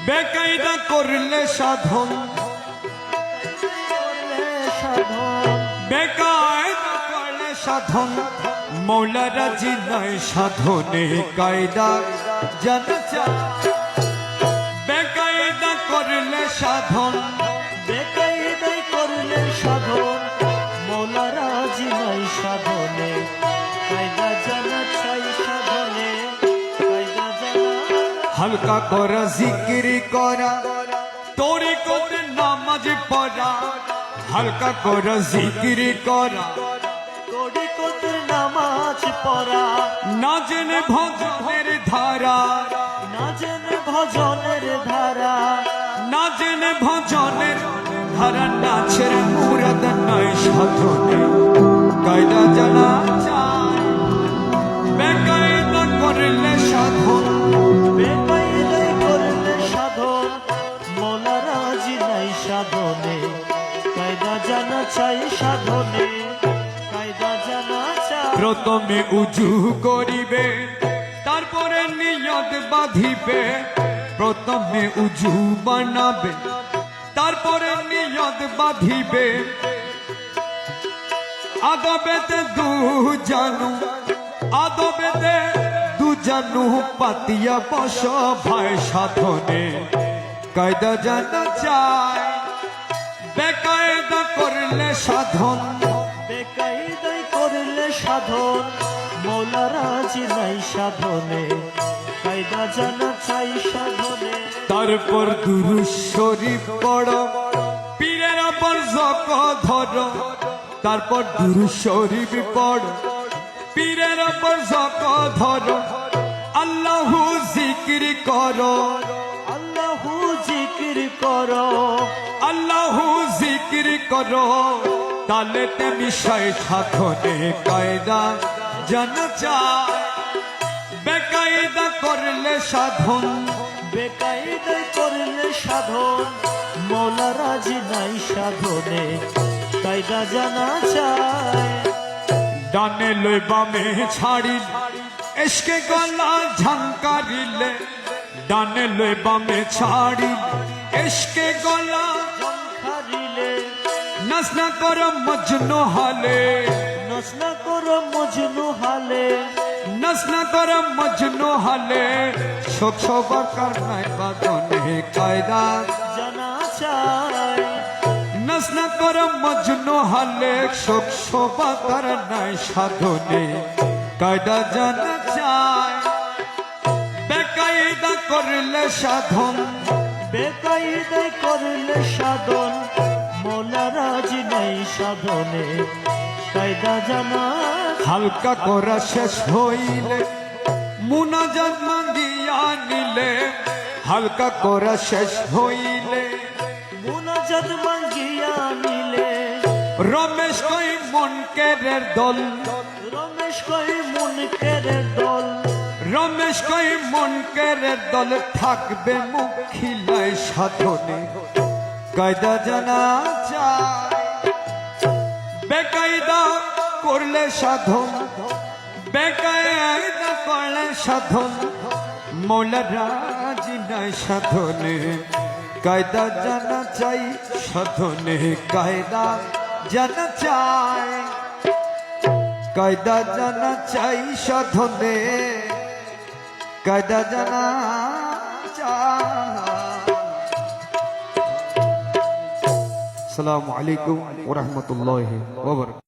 বেকায়দা করলে সাধন, বেকায়দা করলে সাধন, মৌলা রাজি নয় সাধনে কায়দা জানা চাই। বেকায়দা করলে সাধন, বেকায়দাই করলে সাধন, মৌলা রাজি নাই সাধনে কায়দা জানা চাই সাধনে কায়দা জানা। হালকা করা জিকির করা তরিকতে নামাজ পড়া, হালকা করা জিকির করা তরিকতের নামাজ পড়া, না জেনে ভজনের ধারা, না জেনে ভজনের ধারা, না জেনে ভজনের ধারা, নাচের মুরাদ নয় সাধনে কায়দা জানা চাই। বেকায়দা করলে সাধন, বেকায়দাই করলে সাধন, মৌলা রাজি নাই সাধনে কায়দা জানা চাই সাধনে কায়দা জানা চাই। প্রথমে উজু করিবে তারপরে নিয়ত বাঁধিবে, প্রথমে উজু বানাবে তারপরে নিয়ত বাঁধিবে, আদবেতে দু জানু, আদবেতে দু জানু পাতিয়া বস ভাই সাধনে কায়দা জানা চাই। বেকায়দা করলে সাধন, বেকায়দাই করলে সাধন, মৌলা রাজি নাই সাধনে কায়দা জানা চাই সাধনে। তারপর দুরূদ শরীফ পড়ো, পীরের ওপর জক ধরো, তারপর দুরূদ শরীফ পড়ো, পীরের ওপর জক ধরো, আল্লাহু জিকির করো, আল্লাহু জিকির করো, আল্লাহু জিকির করো, তালে মিশাই সাধনে কায়দা জানা চাই। বেকায়দা করলে সাধন, বেকায়দাই করলে সাধন, মৌলা রাজি নাই সাধনে কায়দা জানা চাই। ডানে লই বামে ছাড়ি এসকে গলা ঝঙ্কারিলে, ডানে লই বামে ছাড়ি এসকে গলা হারিলে নাচ না কর মজনু হালে, নাচ না করো মজনু হালে, নাচ না কর মজনু হালে, শোক সবার কারণে বাদনে কায়দা জানা চাই। নাচ না কর মজনু হালে, শোক সবার কারণে সাধনে কায়দা জানা চাই। বেকায়দা করলে সাধন, বেকায়দাই করলে সাধন, মৌলা রাজি নাই সাধনে কায়দা জানা। হালকা করা শেষ হইলে মুনাজাত মাঙ্গিয়া নিলে, হালকা করা শেষ হইলে মুনাজাত মাঙ্গিয়া নিলে, রমেশ কই মনকেরের দল, রমেশ কই মুনকেরের দল, রমেশ কই মনকেরের দল থাকবে মুখ খিলায় সাধনে কায়দা জানা চাই। বেকায়দা করলে সাধন, বেকায়দা করলে সাধন, মৌলা রাজি নাই সাধনে কায়দা জানা চাই, সাধনে কায়দা জানা চাই, কায়দা জানা চাই সাধনে কায়দা জানা চাই। আসসালামু আলাইকুম ওয়া রাহমাতুল্লাহি ওয়া বারাকাতুহু।